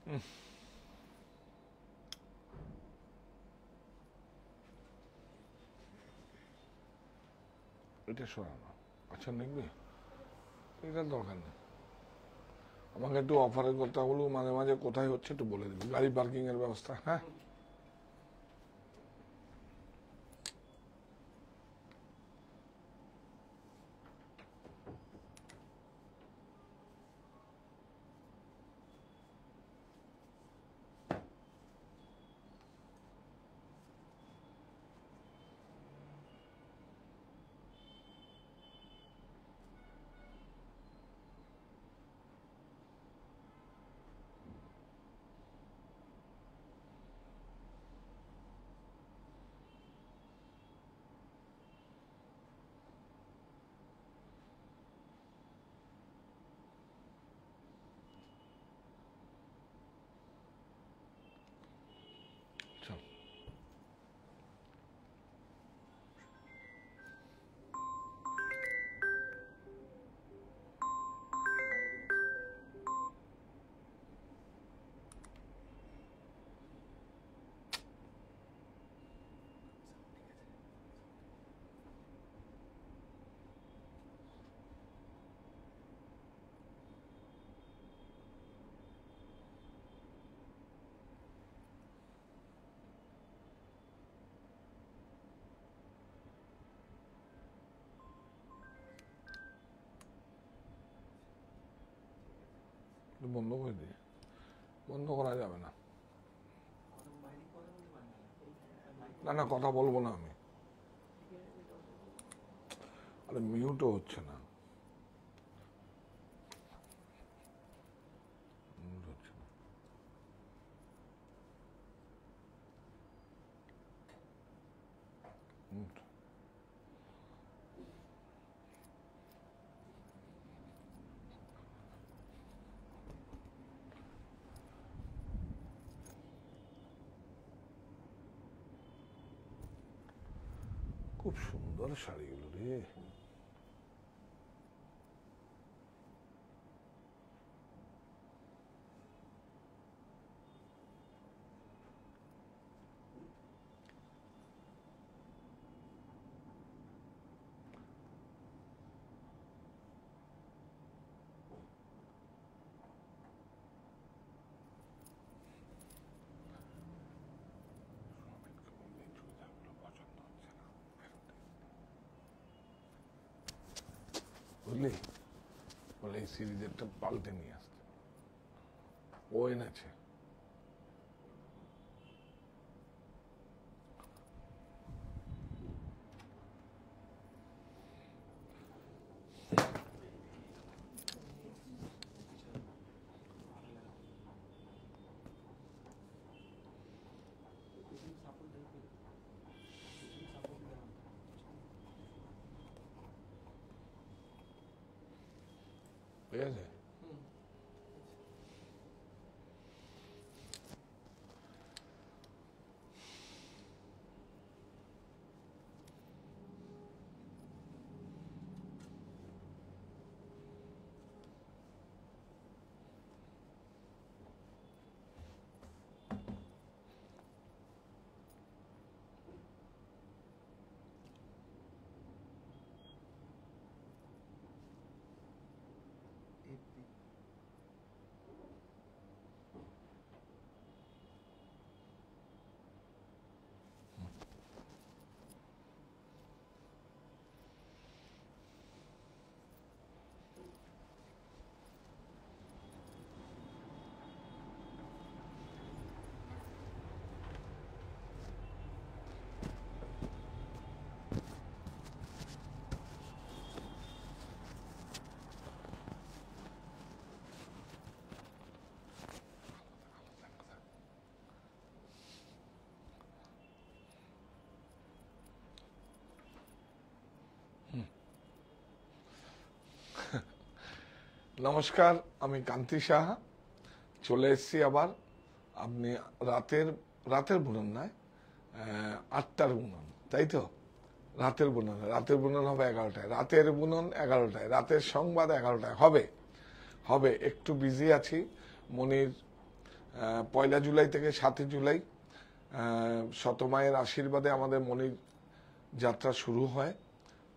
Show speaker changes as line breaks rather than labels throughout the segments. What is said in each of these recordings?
এটা শোনানো আচ্ছা লিখবি, এটার দরকার নেই। আমাকে একটু অফারের কথাগুলো মাঝে মাঝে কোথায় হচ্ছে একটু বলে দিবি, গাড়ি পার্কিং এর ব্যবস্থা। হ্যাঁ, চল। বন্ধ করে দিয়ে, বন্ধ করা যাবে না। না না, কথা বলবো না আমি। আরে মিউটও হচ্ছে না, মিউট হচ্ছে না। মিউট। খুব সুন্দর শাড়িগুলো রে। বুঝলি, বলে এই সিরিজেরটা পাল্টে নিয়ে আসতে, ও এনেছে। ঠিক আছে, নমস্কার, আমি কান্তি সাহা চলে এসেছি আবার। আপনি রাতের বুনন নয়, 8টার বুনন, তাই তো? রাতের বুনন হবে 11টায়, রাতের বুনন 11টায়, রাতের সংবাদ 11টায় হবে। একটু বিজি আছি, মনির 1 জুলাই থেকে 7 জুলাই শতমায়ের আশীর্বাদে আমাদের মনির যাত্রা শুরু হয়।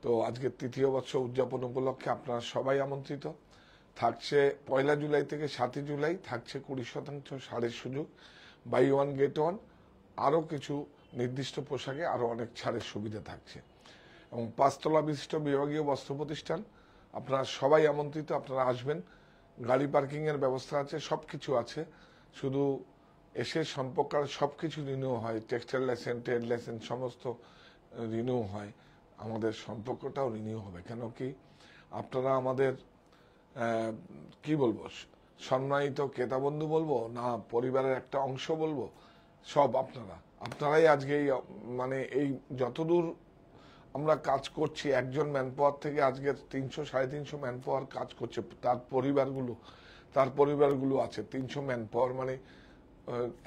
তো আজকে 3য় বর্ষ উদযাপন উপলক্ষে আপনারা সবাই আমন্ত্রিত। থাকছে 1 জুলাই থেকে 7 জুলাই থাকছে 20% ছাড়ের সুযোগ, বাই ওয়ান গেট ওয়ান, আরও কিছু নির্দিষ্ট পোশাকে আরও অনেক ছাড়ের সুবিধা থাকছে। এবং 5 তলা বিশিষ্ট বিভাগীয় বস্ত্র প্রতিষ্ঠান, আপনারা সবাই আমন্ত্রিত, আপনারা আসবেন। গাড়ি পার্কিংয়ের ব্যবস্থা আছে, সব কিছু আছে। শুধু এসে সম্পর্কের সব কিছু রিনিউ হয়, টেক্সটাইল লাইসেন্স, ট্রেড লাইসেন্স সমস্ত রিনিউ হয়। আমাদের সম্পর্কটাও রিনিউ হবে। কেন কি আপনারা আমাদের কি বলবো, সম্মানিত ক্রেতা বন্ধু বলবো না পরিবারের একটা অংশ বলবো, সব আপনারাই আজকে মানে এই যতদূর আমরা কাজ করছি, একজন ম্যান পাওয়ার থেকে আজকে 300-350 ম্যান পাওয়ার কাজ করছে। তার পরিবারগুলো আছে 300 ম্যান পাওয়ার, মানে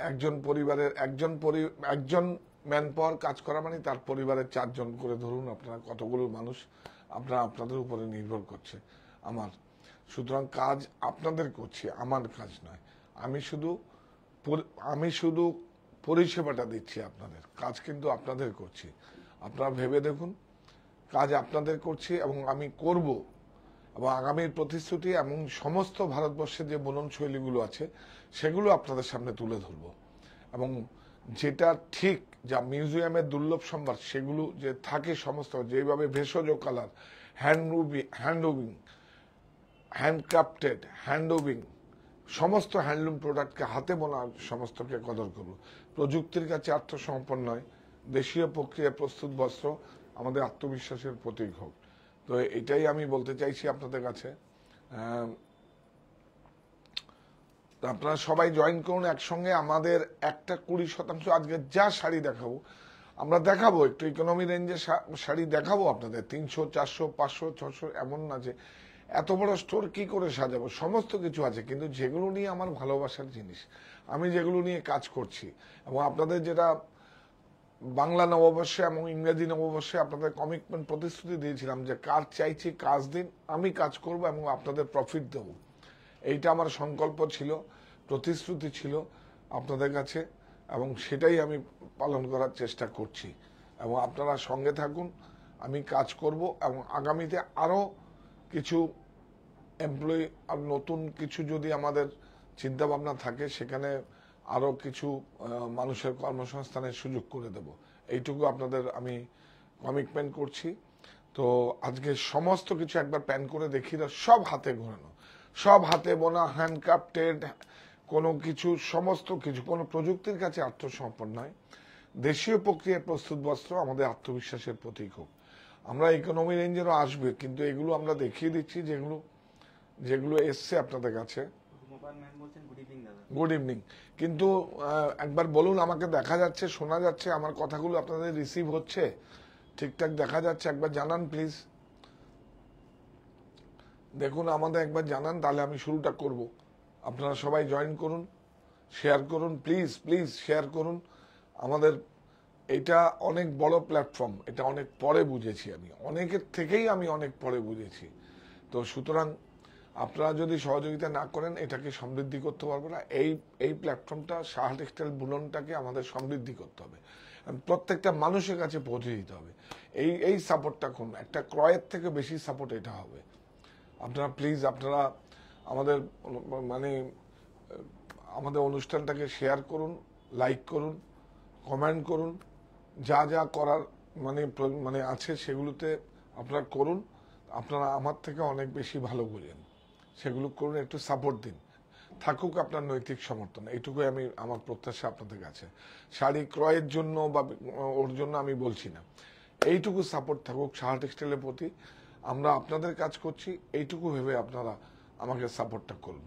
একজন পরিবারের একজন ম্যান পাওয়ার কাজ করা মানে তার পরিবারের 4 জন করে ধরুন আপনারা কতগুলো মানুষ আপনাদের উপরে নির্ভর করছে আমার। সুতরাং কাজ আপনাদের করছি, আমার কাজ নয়। আমি শুধু পরিষেবাটা দিচ্ছি আপনাদের, কাজ কিন্তু আপনাদের করছি। আপনারা ভেবে দেখুন, কাজ আপনাদের করছি এবং আমি করব, এবং আগামীর প্রতিশ্রুতি এবং সমস্ত ভারতবর্ষে যে বুনন শৈলীগুলো আছে সেগুলো আপনাদের সামনে তুলে ধরব। এবং যেটা ঠিক, যা মিউজিয়ামের দুর্লভ সম্ভার সেগুলো যে থাকে সমস্ত, যেভাবে ভেষজ কালার, হ্যান্ডউইভিং, হ্যান্ডক্রাফটেড, হ্যান্ডউইভিং, সমস্ত হ্যান্ডলুম প্রোডাক্টকে হাতে বোনা সমস্তকে কদর করব। প্রযুক্তির কাছে আত্মসমর্পণ নয়, দেশীয় প্রক্রিয়ায় প্রস্তুত বস্ত্র আমাদের আত্মবিশ্বাসের প্রতীক হোক। তো এটাই আমি বলতে চাইছি আপনাদের কাছে। আপনারা সবাই জয়েন করুন একসঙ্গে। আমাদের একটা 20% আজকে যা শাড়ি দেখাবো আমরা দেখাবো, একটু ইকোনমি রেঞ্জের শাড়ি দেখাবো আপনাদের। 300, 400, 500, 600, এমন না যে এত বড় স্টোর কি করে সাজাবো, সমস্ত কিছু আছে। কিন্তু যেগুলো নিয়ে আমার ভালোবাসার জিনিস, আমি যেগুলো নিয়ে কাজ করছি, এবং আপনাদের যেটা বাংলা নববর্ষে এবং ইংরেজি নববর্ষে আপনাদের কমিটমেন্ট প্রতিশ্রুতি দিয়েছিলাম যে কাজ চাইছি, কাজ দিন, আমি কাজ করব এবং আপনাদের প্রফিট দেব। এইটা আমার সংকল্প ছিল, প্রতিশ্রুতি ছিল আপনাদের কাছে, এবং সেটাই আমি পালন করার চেষ্টা করছি। এবং আপনারা সঙ্গে থাকুন, আমি কাজ করব। এবং আগামীতে আরও কিছু এমপ্লয়ি আর নতুন কিছু যদি আমাদের চিন্তা ভাবনা থাকে, সেখানে আরও কিছু মানুষের কর্মসংস্থানের সুযোগ করে দেব, এইটুকু আপনাদের আমি কমিটমেন্ট করছি। তো আজকে সমস্ত কিছু একবার প্যান করে দেখি, সব হাতে ঘোরানো, সব হাতে বোনা, হ্যান্ডক্রাফটেড, কোনো কিছু, সমস্ত কিছু, কোনো প্রযুক্তির কাছে আত্মসমর্পণ নয়। দেশীয় প্রক্রিয়ায় প্রস্তুত বস্ত্র আমাদের আত্মবিশ্বাসের প্রতীক হোক। আমরা ইকোনমি রেঞ্জেরও আসবে, কিন্তু এগুলো আমরা দেখিয়ে দিচ্ছি যেগুলো এসছে আপনাদের কাছে। Good evening. কিন্তু একবার বলুন, আমাকে দেখা যাচ্ছে, শোনা যাচ্ছে, আমার কথাগুলো আপনাদের রিসিভ হচ্ছে, ঠিকঠাক দেখা যাচ্ছে? একবার জানান প্লিজ। দেখুন আমাদের একবার জানান, তাহলে আমি শুরুটা করব। আপনারা সবাই জয়েন করুন, শেয়ার করুন, প্লিজ প্লিজ শেয়ার করুন। আমাদের এটা অনেক বড় প্ল্যাটফর্ম, এটা অনেক পরে বুঝেছি আমি, অনেকের থেকেই আমি অনেক পরে বুঝেছি। তো সুতরাং আপনারা যদি সহযোগিতা না করেন এটাকে সমৃদ্ধি করতে পারবো না। এই প্ল্যাটফর্মটা, সাহা টেক্সটাইল বুননটাকে আমাদের সমৃদ্ধি করতে হবে, প্রত্যেকটা মানুষের কাছে পৌঁছে দিতে হবে। এই সাপোর্টটা কোন একটা ক্রয়ের থেকে বেশি সাপোর্ট এটা হবে। আপনারা প্লিজ, আপনারা আমাদের অনুষ্ঠানটাকে শেয়ার করুন, লাইক করুন, কমেন্ট করুন, যা যা করার মানে আছে সেগুলোতে আপনারা করুন। আপনারা আমার থেকে অনেক বেশি ভালো বোঝেন, সেগুলো করুন, একটু সাপোর্ট দিন। থাকুক আপনার নৈতিক সমর্থন, এইটুকুই আমার প্রত্যাশা আপনাদের কাছে। শাড়ি ক্রয়ের জন্য বা ওর জন্য আমি বলছি না, এইটুকু সাপোর্ট থাকুক সাহা টেক্সটাইলের প্রতি। আমরা আপনাদের কাজ করছি, এইটুকু ভেবে আপনারা আমাকে সাপোর্টটা করুন।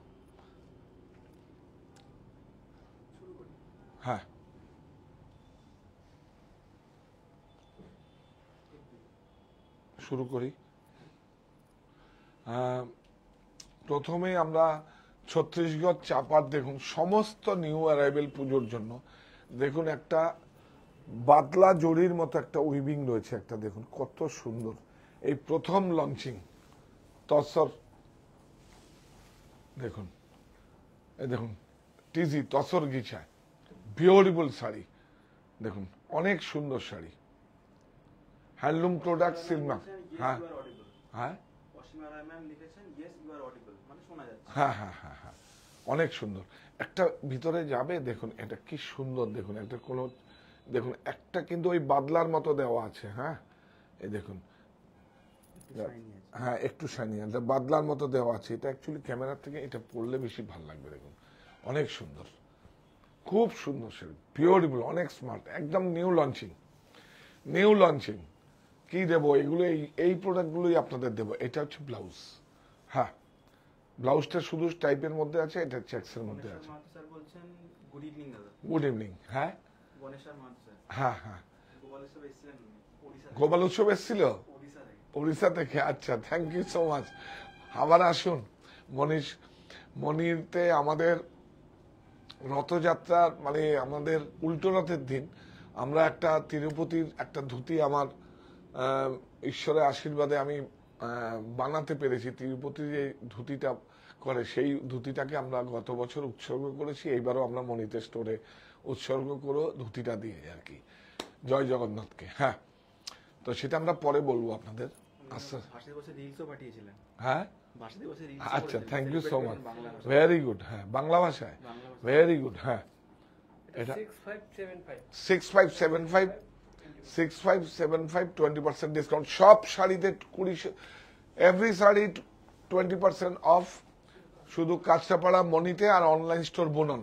হ্যাঁ, শুরু করি। প্রথমে আমরা ছত্তিশগড় চাপার, দেখুন সমস্ত নিউ অ্যারাইভেল পুজোর জন্য দেখুন একটা বাতলা জরির মতো একটা উইভিং রয়েছে, একটা দেখুন কত সুন্দর। এই প্রথম লঞ্চিং তসর, দেখুন এই দেখুন টিজি তসর গিছায়, বিউটিফুল শাড়ি দেখুন, অনেক সুন্দর শাড়ি, হ্যান্ডলুম প্রোডাক্ট সিলমাক। হ্যাঁ হ্যাঁ হ্যাঁ হ্যাঁ হ্যাঁ হ্যাঁ, অনেক সুন্দর। একটা ভিতরে যাবে দেখুন, এটা কি সুন্দর দেখুন, একটা কোনো দেখুন একটা কিন্তু ওই বাদলার মতো দেওয়া আছে। হ্যাঁ এই দেখুন, হ্যাঁ একটু শাইনি, এটা বাদলার মতো দেওয়া আছে। এটা অ্যাকচুয়ালি ক্যামেরার থেকে এটা পড়লে বেশি ভালো লাগবে। দেখুন অনেক সুন্দর, খুব সুন্দর শাড়ি, বিউটিফুল, অনেক স্মার্ট, একদম নিউ লঞ্চিং। নিউ লঞ্চিং কি দেবো এগুলো, এই প্রোডাক্টগুলোই আপনাদের দেবো। এটা হচ্ছে ব্লাউজ। হ্যাঁ ব্লাউজটা শুধু টাইপের মধ্যে আছে, এটা চেক্সের মধ্যে আছে। Good evening. হ্যাঁ হ্যাঁ হ্যাঁ, গোপাল উৎসব এসেছিল ওড়িশা থেকে। আচ্ছা, থ্যাংক ইউ সো মাচ। আবার আসুন মনিরতে আমাদের রথযাত্রার মানে আমাদের উল্টো রথের দিন আমরা একটা তিরুপতির একটা ধুতি আমার ঈশ্বরের আশীর্বাদে আমি বানাতে পেরেছি। তিরুপতি যে ধুতিটা করে সেই ধুতিটাকে আমরা গত বছর উৎসর্গ করেছি, এইবারও আমরা মনিতে স্টোরে উৎসর্গ করে ধুতিটা দিয়ে আর কি, জয় জগন্নাথকে। হ্যাঁ তো সেটা আমরা পরে বলবো আপনাদের। আচ্ছা হ্যাঁ আচ্ছা, thank you so much, very good. হ্যাঁ বাংলা ভাষায়, ভেরি গুড। হ্যাঁ এটা 6575 6575 20% ডিসকাউন্ট, সব শাড়িতে 20, এভরি শাড়ি 20% অফ, শুধু কাঁচরাপাড়া মনিতে আর অনলাইন স্টোর বুনন।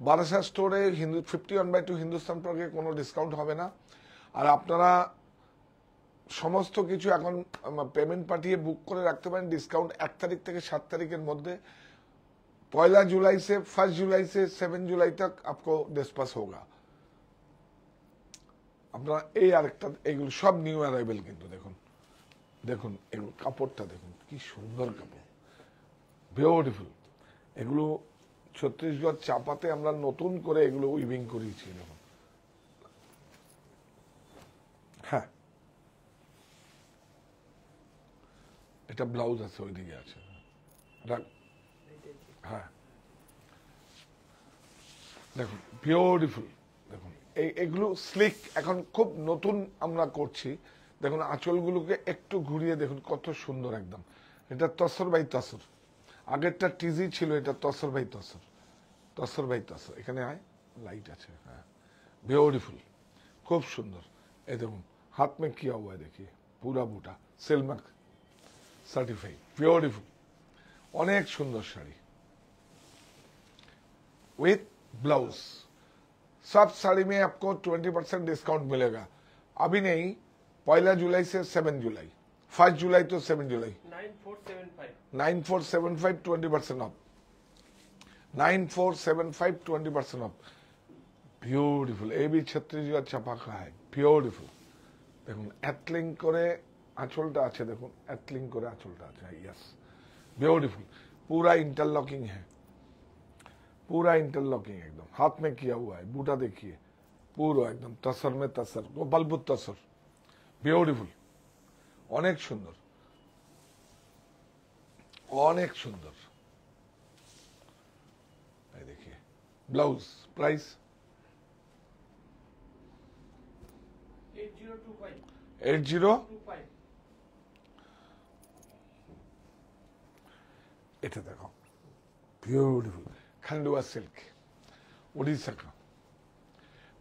বারাসা স্টোরে 51/2 হিন্দুস্তান পার্কে কোনো ডিসকাউন্ট হবে না। আর আপনারা সমস্ত কিছু এখন পেমেন্ট পাঠিয়ে বুক করে রাখতে পারেন। ডিসকাউন্ট 1 तारीख থেকে 7 तारीखेर মধ্যে। 1 जुलाई से 1 जुलाई से 7 जुलाई तक आपको डिस्पास होगा। আপনারা এই আরেকটা, এগুলো সব নিউ অ্যারাইভেল কিন্তু দেখুন, দেখুন এগুলো কাপড়টা দেখুন কি সুন্দর কাপড়, বিউটিফুল। এগুলো ছত্তিশগড় চাপাতে আমরা নতুন করে এগুলো উইভিং করিয়েছি দেখুন। হ্যাঁ এটা ব্লাউজ আছে, ওইদিকে আছে। হ্যাঁ দেখুন বিউটিফুল, দেখুন এগুলো স্লিক, এখন খুব নতুন আমরা করছি। দেখুন আঁচলগুলোকে একটু ঘুরিয়ে দেখুন কত সুন্দর একদম। এটা তসর বাই তসর, আগেরটা টিজি ছিল, এটা তসর বাই তসর, তসর বাই তসর। এখানে আয় লাইট আছে। হ্যাঁ বিউটিফুল, খুব সুন্দর। এই দেখুন হাত মে কিয়া হুয়া है देखिए, पूरा बूटा सिल्क सर्टिफाइड, ब्यूटीफुल, অনেক সুন্দর শাড়ি विथ ब्लाउज। सब साड़ी में आपको 20% डिस्काउंट मिलेगा। अभी नहीं, 1 जुलाई से 7 जुलाई, 1 जुलाई तो 7 जुलाई। 9475 20% ऑफ, 9475 20% ऑफ। ब्यूटीफुल, ये भी छत्तीसगढ़ छपा का है, ब्यूटीफुल। দেখুন অ্যাটলিং করে আঁচলটা আছে, দেখুন অ্যাটলিং করে আঁচলটা আছে। यस ब्यूटीफुल, पूरा इंटरलॉकिंग है, पूरा इंटरलॉकिंग एकदम, हाथ में किया हुआ है। बूटा देखिए पूरा एकदम तसर में तसर, गोपालपुर तसर, ब्यूटीफुल, অনেক সুন্দর, অনেক সুন্দর। এই देखिए ব্লাউজ প্রাইস 8025। এটা দেখো ब्यूटीफुल, खंडवा सिल्क, उड़ीसा का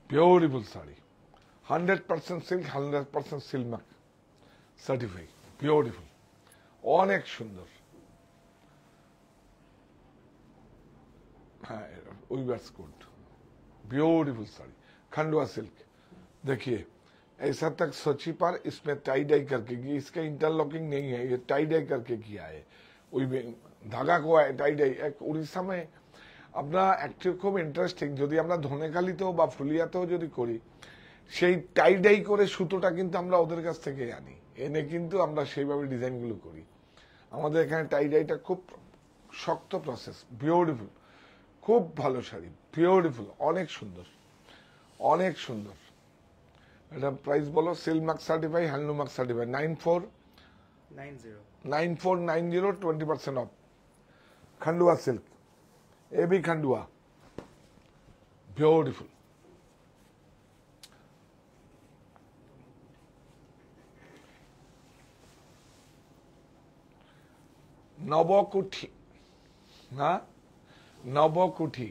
beautiful sari, 100% silk, 100% silk certified, beautiful, অনেক সুন্দর। हाँ weavers code, beautiful sari, Khandua silk. देखिए ऐसा तक सोची पर इसमें टाई डाई करके, इसका इंटरलॉकिंग नहीं है, ये टाई डाई करके किया है। धागा को टाई डाई। एक उड़ीसा में अपना एक्चुअली खूब इंटरेस्टिंग, যদি আমরা ধনেখালিতেও বা ফুলিয়াতেও যদি করি, সেই টাই ডাই করে সুতোটা কিন্তু আমরা ওদের কাছ থেকে আনি, এনে কিন্তু আমরা সেইভাবে ডিজাইনগুলো করি। আমাদের এখানে টাই ডাইটা খুব শক্ত প্রসেস, বিউটিফুল, খুব ভালো শাড়ি, বিউটিফুল, অনেক সুন্দর, অনেক সুন্দর। এটা প্রাইস বলো, silk mark certified, handloom mark certified, 9490 20% of. Khandwa silk, ये भी खंडवा, বিউটিফুল। নবকুঠি, হ্যাঁ নবকুঠি,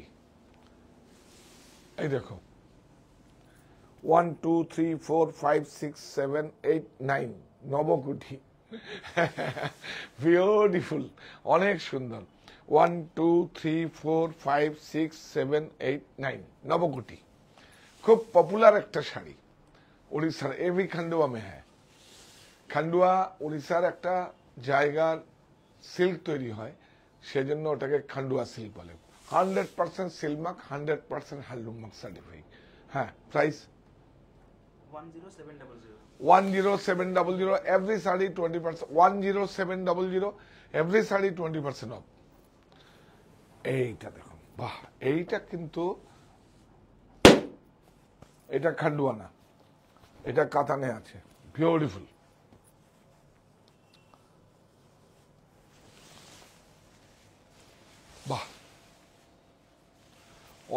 এই দেখো 1 2 3 4 5 6 7 8 9 নবকুঠি। বিউটিফুল, অনেক সুন্দর। 1 2 3 4 5 6 7 8 9 নবকুঠি, খুব পপুলার একটা শাড়ি উড়িষ্যার। এভি খান্ডুয়া মে হ্যাঁ, খান্ডুয়া উড়িষ্যার একটা জায়গার সিল্ক তৈরি হয়, সেজন্য ওটাকে খান্ডুয়া সিল্ক বলে। 100% silk mark, 100% handloom mark certified. হ্যাঁ, প্রাইস 10700, every শাড়ি 20%, 10700, every শাড়ি 20% অফ। এইটা দেখুন, বাহ, এইটা কিন্তু এটা খান্ডুয়া না, এটা কাতানে আছে, বিউটিফুল। বাহ,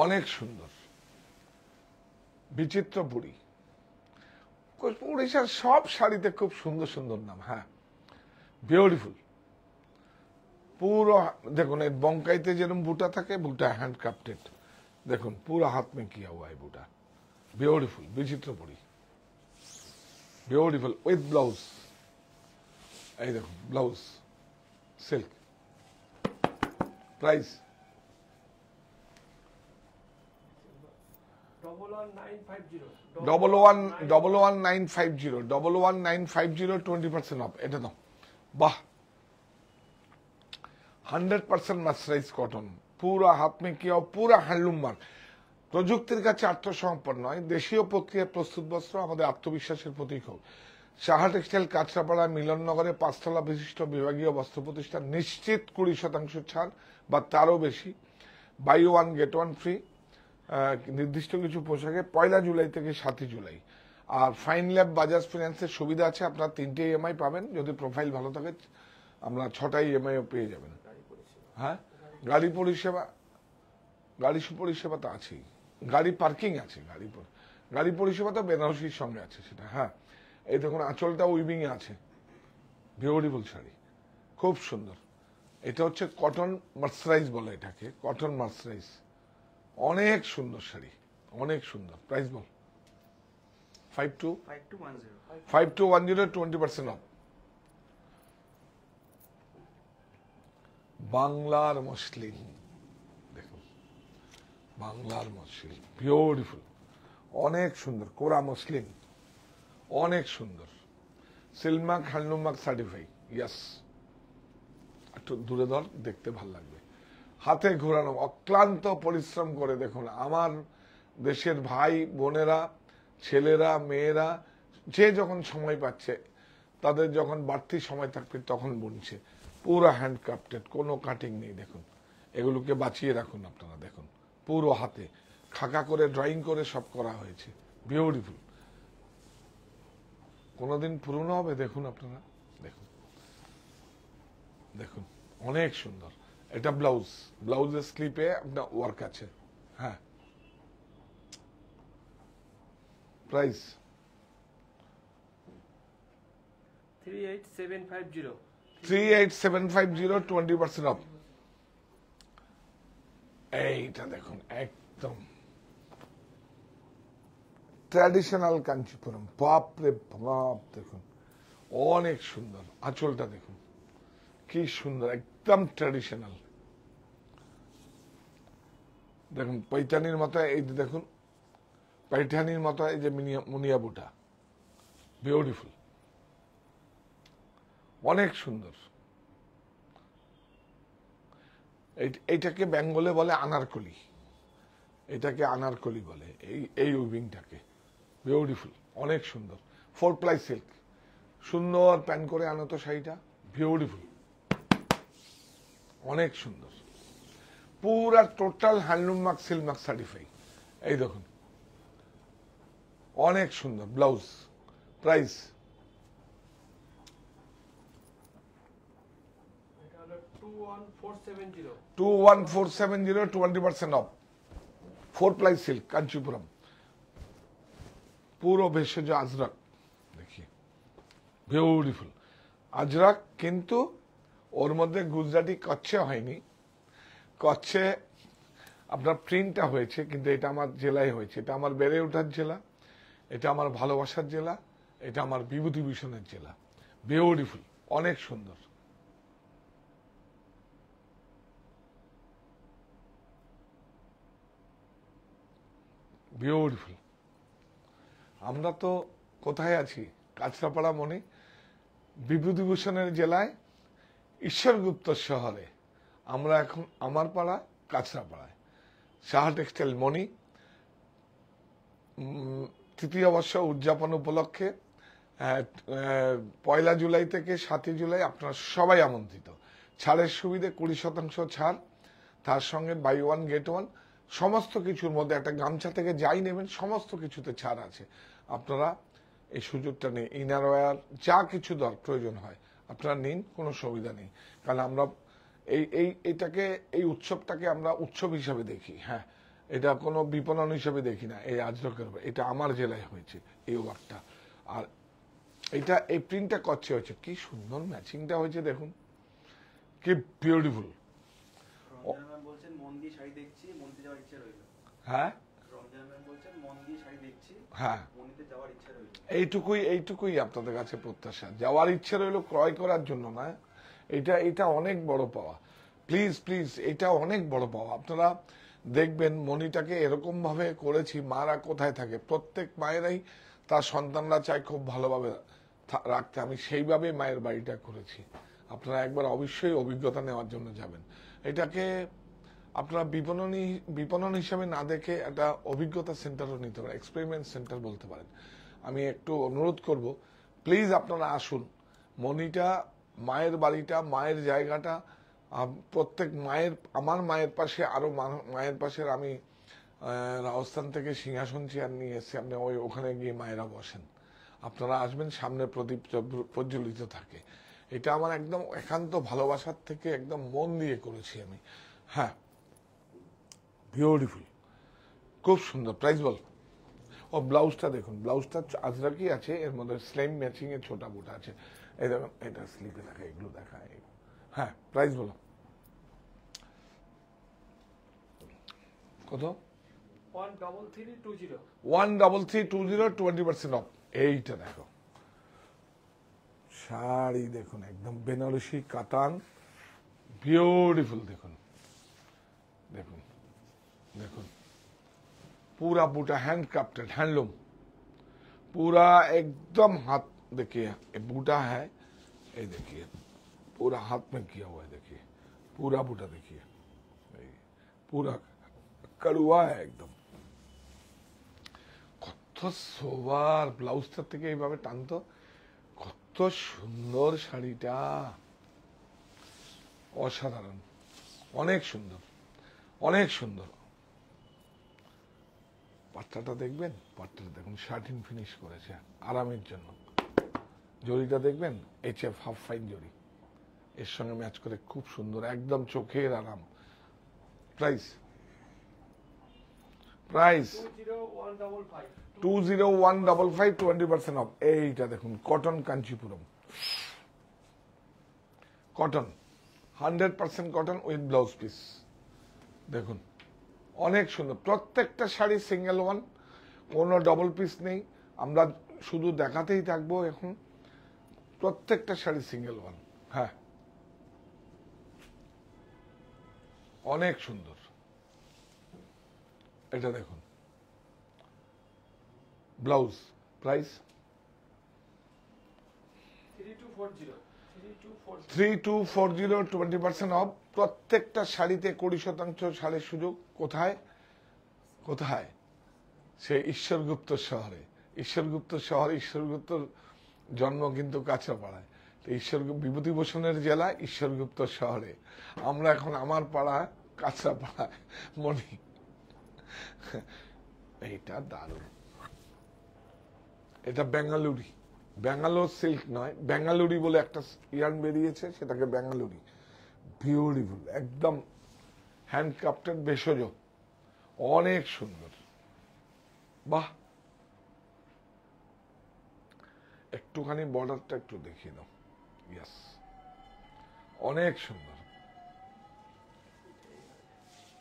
অনেক সুন্দর, বিচিত্রপুরী। উড়িষ্যার সব শাড়িতে খুব সুন্দর সুন্দর নাম। হ্যাঁ, বিউটিফুল। পুরো দেখুন, এই বঙ্কাইতে যেরকম বুটা থাকে, বুটা হ্যান্ড ক্রাফটেড, দেখুন পুরো হাত মে কিয়া হুয়া है বুটা। Beautiful, Bichitrapuri, beautiful with blouse. এই দেখুন ব্লাউজ সিল্ক। Price 11950, 20% of. এটা দাও, বাহ, 100% মার্সারাইজ কটন, পুরা হাত মে কিয়া, পুরা হ্যান্ডলুম মার্ক। প্রযুক্তির কাছে আত্মসমর্পণ নয়, দেশীয় প্রক্রিয়ায় প্রস্তুত বস্ত্র আমাদের আত্মবিশ্বাসের প্রতীক হোক। সাহা টেক্সটাইল, কাঁচরাপাড়া, মিলননগরে 5 তলা বিশিষ্ট বিভাগীয় বস্ত্র প্রতিষ্ঠান, নিশ্চিত 20% ছাড় বা তারও বেশি। বাই 1 গেট 1 ফ্রি নির্দিষ্ট কিছু পোশাকে 1 জুলাই থেকে 7 জুলাই। আর ফাইন ল্যাব বাজাজ ফিন্যান্সের সুবিধা আছে, আপনারা 3টে ইএমআই পাবেন, যদি প্রোফাইল ভালো থাকে আমরা 6টা ইএমআইও পেয়ে যাবেন। হ্যাঁ, গাড়ি পরিষেবা, গাড়ি পরিষেবা তো আছেই, গাড়ি পার্কিং আছে, গাড়ি পরিষেবা তো বেনারসির সঙ্গে আছে সেটা। হ্যাঁ, এই দেখুন আঁচলটা উইভিং এ আছে, বিউটিফুল শাড়ি, খুব সুন্দর। এটা হচ্ছে কটন মার্সারাইজ বলে এটাকে, কটন মার্সারাইজ, অনেক সুন্দর শাড়ি, অনেক সুন্দর। Price ball 5210, 20% of. বাংলার মসলিন, দেখুন বাংলার মসলিন, বিউটিফুল, অনেক সুন্দর, কোরা মসলিন, অনেক সুন্দর, সিলমার্ক হ্যান্ডলুম মার্ক সার্টিফাই। ইয়াস, একটু দূরে ধর, দেখতে ভাল লাগবে। হাতে ঘোরানো, অক্লান্ত পরিশ্রম করে দেখুন আমার দেশের ভাই বোনেরা, ছেলেরা, মেয়েরা, যে যখন সময় পাচ্ছে, তাদের যখন বাড়তি সময় থাকবে তখন বুনছে, পুরো হ্যান্ড ক্রাফটেড, কোনো কাটিং নেই। দেখুন এগুলোকে বাঁচিয়ে রাখুন আপনারা, দেখুন পুরো হাতে খাকা করে ড্রয়িং করে সব করা হয়েছে, বিউটিফুল। কোনোদিন পুরনো হবে, দেখুন আপনারা, দেখুন দেখুন, অনেক সুন্দর। এটা ব্লাউজ, ব্লাউজের স্লিপে আপনার ওয়ার্ক আছে। হ্যাঁ, প্রাইস 38750, 20% অফ। এইটা দেখুন একদম ট্র্যাডিশনাল কাঞ্চিপুরম, বাপ রে বাপ, দেখুন অনেক সুন্দর। আঁচলটা দেখুন কি সুন্দর, একদম ট্র্যাডিশনাল। দেখুন পৈঠানির মতো, এই যে দেখুন পৈঠানির মতো, এই যে মুনিয়া বুটা, বিউটিফুল, অনেক সুন্দর। এইটাকে বেঙ্গলে বলে আনারকলি, এটাকে আনারকলি বলে, এই উইভিংটাকে, বিউটিফুল, অনেক সুন্দর। 4 প্লাই সিল্ক, সুন্দর প্যান করে আনো তো শাড়িটা, বিউটিফুল, অনেক সুন্দর, পুরা total handloom mark silk mark certify. এই দেখুন অনেক সুন্দর blouse. Price
21470,
21470, 20% of. 4 ply silk Kanchipuram, পুরো ভেষজ আজরাক, দেখি বিউটিফুল আজরাক, কিন্তু ওর মধ্যে গুজরাটি কচ্ছে হয়নি, কচ্ছে আপনার প্রিন্টটা হয়েছে, কিন্তু এটা আমার জেলায় হয়েছে, এটা আমার বেড়ে ওঠার জেলা, এটা আমার ভালোবাসার জেলা, এটা আমার বিভূতিভূষণের জেলা। বিউটিফুল, অনেক সুন্দর। বিউটিফুল। আমরা তো কোথায় আছি? কাঁচরাপাড়া মনে, বিভূতিভূষণের জেলায়, ঈশ্বরগুপ্ত শহরে। আমরা এখন আমার পাড়া কাঁচরাপাড়ায়, সাহা টেক্সটাইল মণি। তৃতীয় বর্ষ উদযাপন উপলক্ষে 1 জুলাই থেকে 7 জুলাই আপনারা সবাই আমন্ত্রিত। ছাড়ের সুবিধে 20% ছাড়, তার সঙ্গে বাই 1 গেট 1, সমস্ত কিছুর মধ্যে একটা গামছা থেকে যাই নেবেন সমস্ত কিছুতে ছাড় আছে। আপনারা এই সুযোগটা নিয়ে ইনারওয়্যার যা কিছু প্রয়োজন হয় আপনারা নিন, কোনো সুবিধা নেই। কারণ আমরা এইটাকে, এই উৎসবটাকে আমরা উৎসব হিসাবে দেখি। হ্যাঁ, এটা কোনো বিপণন হিসাবে দেখি না। এই আজরকের এটা আমার জেলায় হয়েছে এই ওয়ার্কটা, আর এটা এই প্রিন্টটা করছে হয়েছে, কি সুন্দর ম্যাচিংটা হয়েছে দেখুন, কি বিউটিফুল। হ্যাঁ হ্যাঁ, এইটুকুই আপনাদের কাছে প্রত্যাশা। যাওয়ার ইচ্ছে রইল, ক্রয় করার জন্য না। এটা অনেক বড় পাওয়া। প্লিজ প্লিজ, এটা অনেক বড় পাওয়া। আপনারা দেখবেন মণিটাকে এরকম ভাবে করেছি, মারা কোথায় থাকে, প্রত্যেক মায়েরাই তার সন্তানরা চায় খুব ভালোভাবে রাখতে। আমি সেইভাবে মায়ের বাড়িটা করেছি। আপনারা একবার অবশ্যই অভিজ্ঞতা নেওয়ার জন্য যাবেন। এটাকে আপনারা বিপণন হিসাবে না দেখে একটা অভিজ্ঞতা সেন্টারও নিতে পারেন, এক্সপেরিমেন্ট সেন্টার বলতে পারেন। আমি একটু অনুরোধ করব, প্লিজ আপনারা আসুন। মণিটা, মায়ের বাড়িটা, মায়ের জায়গাটা, প্রত্যেক মায়ের, আমার মায়ের পাশে আরো মায়ের পাশে আমি রাজস্থান থেকে সিংহাসন চেয়ার নিয়ে এসেছি, আপনি ওখানে গিয়ে মায়েরা বসেন। আপনারা আসবেন, সামনে প্রদীপ প্রজ্বলিত থাকে। এটা আমার একদম একান্ত ভালোবাসার থেকে একদম মন দিয়ে করেছি আমি। হ্যাঁ, বিউটিফুল, খুব সুন্দর। প্রাইস বল। ও ব্লাউজটা দেখুন, ব্লাউজটা আজরাকি আছে, এর মধ্যে স্লেম ম্যাচিং এর ছোটা বুটা আছে। এই দেখুন, এটা স্লিপে দেখা, এগুলো দেখা। হ্যাঁ, প্রাইস বলো কত? 13320, 20% অফ। এইটা দেখো, শাড়ি দেখুন, একদম বেনারসি কাতান, বিউটিফুল। দেখুন দেখুন দেখুন, पूरा बूटा हैंड क्राफ्टेड, हैंडलूम पूरा एकदम। हाथ देखिए, ये बूटा है, ये देखिए पूरा हाथ में किया हुआ है। देखिए पूरा बूटा, देखिए पूरा कड़ुआ है एकदम। কত সোবার ব্লাউজটার থেকে এইভাবে টানতো, কত সুন্দর শাড়িটা, অসাধারণ, অনেক সুন্দর, অনেক সুন্দর। পাট্টাটা দেখবেন, পাট্টাটা দেখুন, শার্টিন ফিনিশ করেছে আরামের জন্য। জরিটা দেখবেন, HF হাফ ফাইন জরি, এর সঙ্গে ম্যাচ করে খুব সুন্দর, একদম চোখের আরাম। Price 20155, 20% off. এইটা দেখুন, cotton Kanchipuram, cotton 100% cotton with blouse piece. দেখুন অনেক সুন্দর, প্রত্যেকটা শাড়ি সিঙ্গেল ওয়ান, কোনো ডবল পিস নেই। আমরা শুধু দেখাতেই থাকবো এখন, প্রত্যেকটা শাড়ি সিঙ্গেল ওয়ান। হ্যাঁ, অনেক সুন্দর। এটা দেখুন ব্লাউজ, প্রাইস 3240, 20% অফ। প্রত্যেকটা শাড়িতে 20% ছাড়ের সুযোগ। কোথায় কোথায়? সে ঈশ্বরগুপ্ত শহরে। ঈশ্বরগুপ্ত শহর, ঈশ্বরগুপ্তর জন্ম কিন্তু কাঁচরাপাড়ায়। বিভূতিভূষণের জেলা ঈশ্বরগুপ্ত শহরে। আমরা এখন আমার পাড়া কাঁচরাপাড়ায় মনি। এইটা দারুণ, এটা বেঙ্গালুরি, ব্যাঙ্গালোর সিল্ক নয়, বেঙ্গালুরি বলে একটা ইয়ার্ন বেরিয়েছে, সেটাকে বেঙ্গালুরি। বিউটিফুল, একদম হ্যান্ডক্রাফটেড, ভেষজ, অনেক সুন্দর, বাহ। একটুখানি বর্ডারটা একটু দেখিয়ে দাও। ইয়েস, অনেক সুন্দর।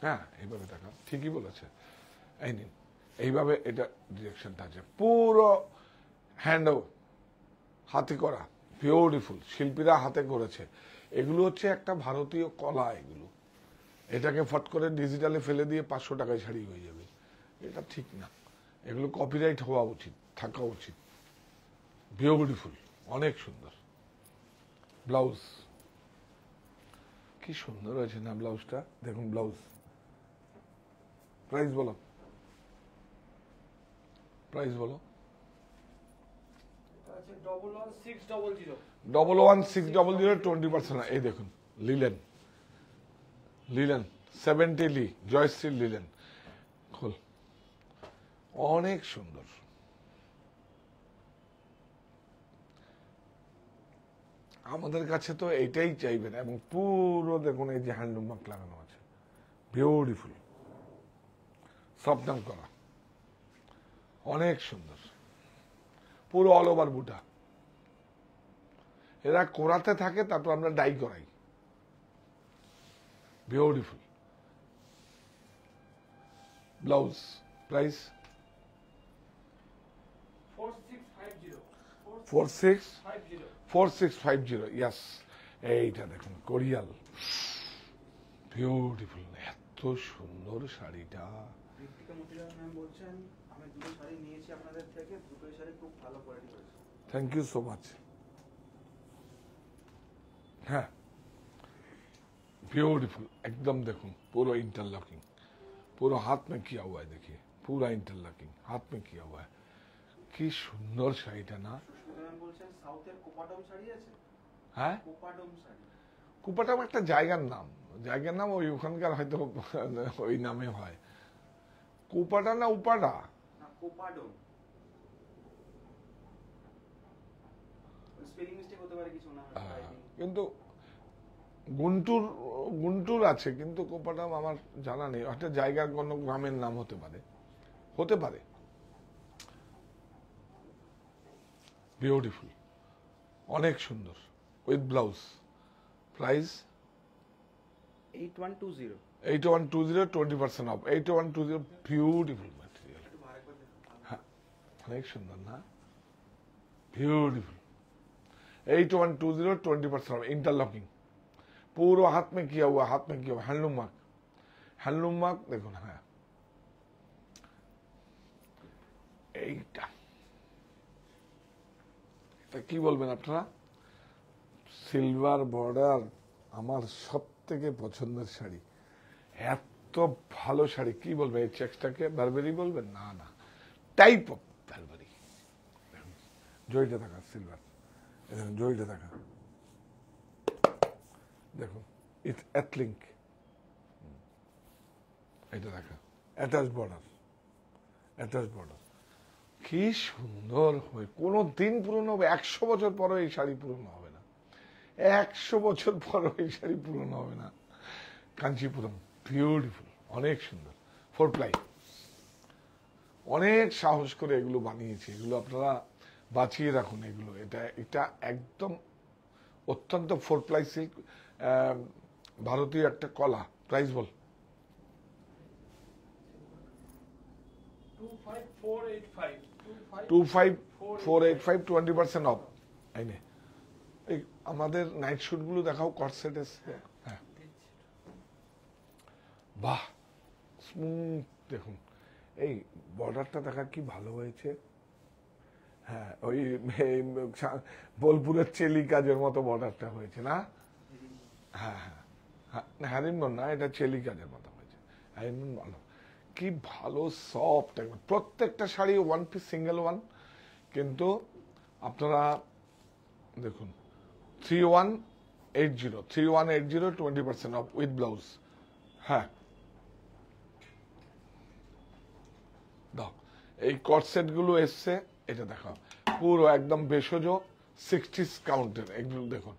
হ্যাঁ, এইভাবে দেখা, ঠিকই বলেছে। এই নিন, এইভাবে এটা ডিরেকশনটা আছে, পুরো হ্যান্ড হাতে করা, বিউটিফুল, শিল্পীরা হাতে করেছে। এগুলো হচ্ছে একটা ভারতীয় কলা। এগুলো, এটাকে ফট করে ডিজিটালে ফেলে দিয়ে 500 টাকায় শাড়ি হয়ে যাবে, এটা ঠিক না। এগুলো কপিরাইট হওয়া উচিত, থাকা উচিত। বিউটিফুল, অনেক সুন্দর। ব্লাউজ কি সুন্দর হয়েছে না ব্লাউজটা, দেখুন ব্লাউজ। প্রাইস বলো, প্রাইস বলো। 11600, 20%। এই দেখুন, লিলেন, লিলেন 70 লি, জয়শ্রী লিলেন। খোল, অনেক সুন্দর। আমাদের কাছে তো এটাই চাইবেন। এবং পুরো দেখুন এই যে হ্যান্ডলুম মার্ক লাগানো আছে, বিউটিফুল, সফটনাম করা, অনেক সুন্দর, পুরো অল ওভার বুটা। এরা কোরাতে থাকে, তারপর আমরা ডাই করাই। Beautiful blouse. প্রাইস 4650। ইয়াস, এইটা দেখুন কোরিয়াল, বিউটিফুল, এত সুন্দর শাড়িটা। Thank you so much. হ্যাঁ, ब्यूटीफुल एकदम। देखो पूरा इंटरलॉकिंग, पूरा हाथ में किया हुआ है, देखिए पूरा इंटरलॉकिंग हाथ में किया हुआ है। কি সুন্দর শাড়িটা না। হ্যাঁ, কুপাটাম একটা জায়গার নাম, জায়গার নাম ওই ওখানকার হয়তো ওই নামে হয়। কুপাটা না উপাটা, কিন্তু গুন্টুর, গুন্টুর আছে, কিন্তু কোপাটাম আমার জানা নেই। একটা জায়গার কোন গ্রামের নাম হতে পারে, হতে পারে। বিউটিফুল, অনেক সুন্দর, with blouse. Price
8120।
20% of. 8120, beautiful material. হ্যাঁ, অনেক সুন্দর না, বিউটিফুल। 8120, 20% ऑफ। इंटरलॉकिंग पूरा हाथ में किया हुआ, हाथ में किया हुआ, हैंडलूम मार्क, हैंडलूम मार्क देखो ना। হ্যাঁ, এইটা এটা কি বলবেন আপনারা? সিলভার বর্ডার আমার সব থেকে পছন্দের শাড়ি। এত ভালো শাড়ি, কি বলবেন? এই চেকসটাকে বারবেরি বলবেন? না না, টাইপ অফ বারবেরি। জয়টা থাকা সিলভার, জয়টা থাকা, দেখুন ইটস অ্যাথলিঙ্ক, এটা দেখা অ্যাটাচ বর্ডার, অ্যাটাচ বর্ডার। কি সুন্দর হয়, কোনো দিন পুরনো হবে? 100 বছর পরও এই শাড়ি পুরনো হবে না, 100 বছর পরও এই শাড়ি পুরনো হবে না। কাঞ্চিপুরম, বিউটিফুল, অনেক সুন্দর। 4 প্লাই, অনেক সাহস করে এগুলো বানিয়েছে। এগুলো আপনারা বাঁচিয়ে রাখুন এগুলো। এটা এটা একদম অত্যন্ত 4 প্লাই সিল্ক, ভারতীয় একটা কলা। Price ball. 25485, 20% অফ। এই নে, এই আমাদের নাইট শুট গুলো দেখাও, কটসেট এসছে। হ্যাঁ, বাহ, স্মুথ। দেখুন এই বর্ডারটা দেখা কি ভালো হয়েছে। হ্যাঁ, ওই বোলপুরের চেলি কাজের মতো বর্ডারটা হয়েছে না? হ্যাঁ হ্যাঁ হ্যাঁ, হ্যারিমন না, এটা চেলি কাজের মতো হয়েছে। হ্যারিমন ভালো, কি ভালো সফট। প্রত্যেকটা sari one piece, single one. কিন্তু আপনারা দেখুন 3180, 20% অফ উইথ ব্লাউজ। হ্যাঁ, দাও, এই কটসেট গুলো এসছে, এটা দেখো পুরো একদম ভেষজ 60s কাউন্টের। এগুলো দেখুন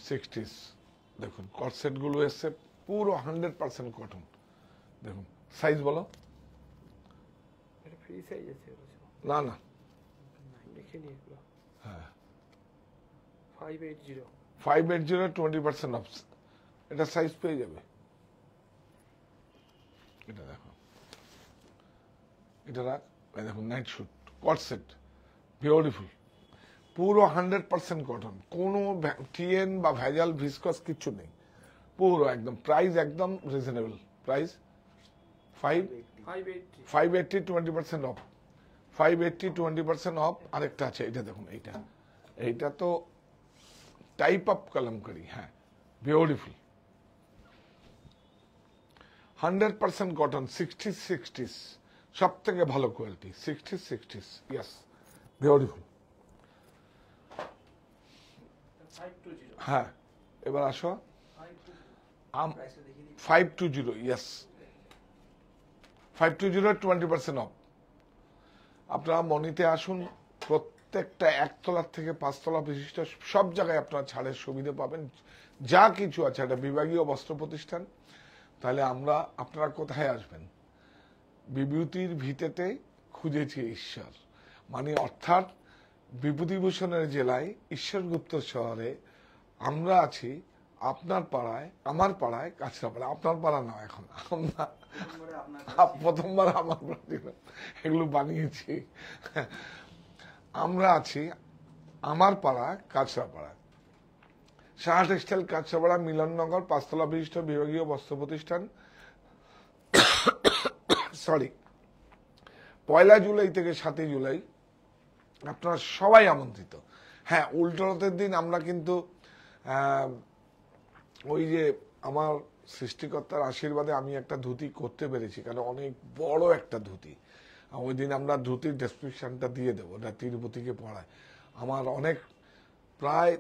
60s, দেখুন কটসেট গুলো এসছে পুরো 100% কটন। দেখুন সাইজ বলো।
এটা ফ্রি সাইজ আছে
না না,
দেখে নিই এগুলো।
হ্যাঁ
580
580 20% অফ, এটা সাইজ পেয়ে যাবে। এটা দেখো, এটা রাখ, এই দেখো নাইট শুট কট সেট, বিউটিফুল, পুরো 100% কটন, কোনো টিএন বা ভেজাল ভিসকস কিছু নেই, পুরো একদম প্রাইস একদম রিজনেবল প্রাইস। 580 20% of, 580 20% of. আরেকটা আছে, এটা দেখুন, এইটা তো টাইপ অফ কলমকারি, হ্যাঁ বিউটিফুল, 100% কটন, 60s সব থেকে ভালো কোয়ালিটি, 60s ইয়েস, বিউটিফুল। হ্যাঁ এবার আসো, 520, ইয়েস 520 20% অফ। আপনারা মনিতে আসুন, প্রত্যেকটা 1 তলার থেকে 5 তলা বিশিষ্ট সব জায়গায় আপনারা ছাড়ের সুবিধা পাবেন, যা কিছু আছে। একটা বিভাগীয় বস্ত্র প্রতিষ্ঠান। তাহলে আপনারা কোথায় আসবেন? বিভূতির ভিটেতে খুঁজেছি ঈশ্বর, মানে অর্থাৎ বিভূতিভূষণের জেলায় ঈশ্বরগুপ্ত শহরে আমরা আছি, আপনার পাড়ায়, আমার পাড়ায়, কাছড়াপাড়ায়। আপনার পাড়া না, এখন আমরা প্রথমবার আমার এগুলো বানিয়েছি। আমরা আছি আমার পাড়া কাছড়াপাড়ায়, শাহ টেক্সটাইল কাছড়াপাড়া মিলননগর, 5 তলা বিশিষ্ট বিভাগীয় বস্ত্র প্রতিষ্ঠান। সরি, 1 জুলাই থেকে 7 জুলাই আপনারা সবাই আমন্ত্রিত। হ্যাঁ, উল্টো রথের দিন আমরা কিন্তু ওই যে আমার সৃষ্টিকর্তার আশীর্বাদে আমি একটা ধুতি করতে পেরেছি, কারণ অনেক বড় একটা ধুতি। ওই দিন আমরা ধুতির ডেসক্রিপশনটা দিয়ে দেবো, এটা তিরুপতিকে পড়ায়। আমার অনেক প্রায়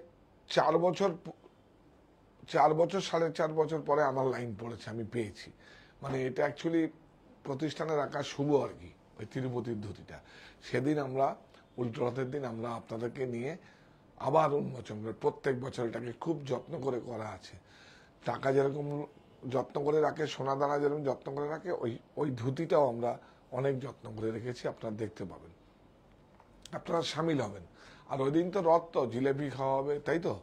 4 বছর 4.5 বছর পরে আমার লাইন পড়েছে, আমি পেয়েছি। মানে এটা অ্যাকচুয়ালি প্রতিষ্ঠানে রাখা শুভ আর কি, ওই তিরুপতির ধুতিটা। সেদিন আমরা উল্টো রথের দিন আমরা আপনাদেরকে নিয়ে আবার উন্মোচন করে, প্রত্যেক বছর এটাকে খুব যত্ন করে করা আছে। টাকা যেরকম যত্ন করে রাখে, সোনা দানা যেরকম যত্ন করে রাখে, ওই ধুতিটাও আমরা অনেক যত্ন করে রেখেছি, আপনারা দেখতে পাবেন, আপনারা সামিল হবেন। আর ওই দিন তো রথ, তো জিলেপি খাওয়া হবে, তাই তো,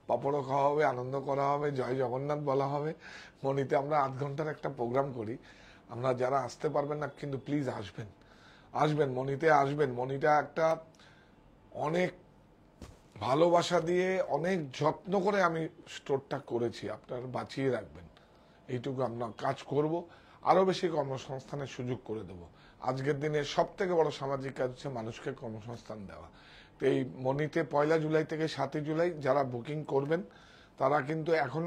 পাপড়ও খাওয়া হবে, আনন্দ করা হবে, জয় জগন্নাথ বলা হবে। মনিতে আমরা 8 ঘন্টার একটা প্রোগ্রাম করি। আমরা যারা আসতে পারবেন না কিন্তু প্লিজ আসবেন মনিতে আসবেন। মনিটা একটা অনেক ভালোবাসা দিয়ে, অনেক যত্ন করে আমি স্টোরটা করেছি, আপনারা বাঁচিয়ে রাখবেন, এইটুকু আমরা কাজ করব। আরো বেশি কর্মসংস্থানের সুযোগ করে দেব। আজকের দিনে সব থেকে বড় সামাজিক কাজ হচ্ছে মানুষকে কর্মসংস্থান দেওয়া। তো এই মনিতে 1 জুলাই থেকে 7 জুলাই যারা বুকিং করবেন তারা কিন্তু এখন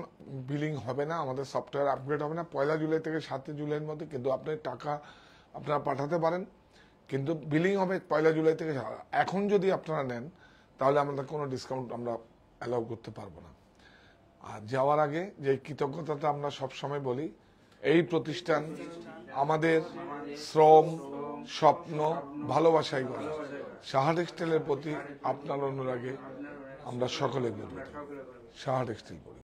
বিলিং হবে না, আমাদের সফটওয়্যার আপগ্রেড হবে না 1 জুলাই থেকে 7 জুলাইয়ের মধ্যে, কিন্তু আপনার টাকা আপনারা পাঠাতে পারেন, কিন্তু বিলিং হবে 1 জুলাই থেকে। এখন যদি আপনারা নেন তাহলে আমাদের কোনো ডিসকাউন্ট আমরা অ্যালাউ করতে পারবো না। আর যাওয়ার আগে যে কৃতজ্ঞতাটা আমরা সবসময় বলি, এই প্রতিষ্ঠান আমাদের শ্রম, স্বপ্ন, ভালোবাসায় গড়া। সাহা টেক্সটাইলের প্রতি আপনার অনুরাগে আমরা সকলে গর্বিত। সাহা টেক্সটাইল।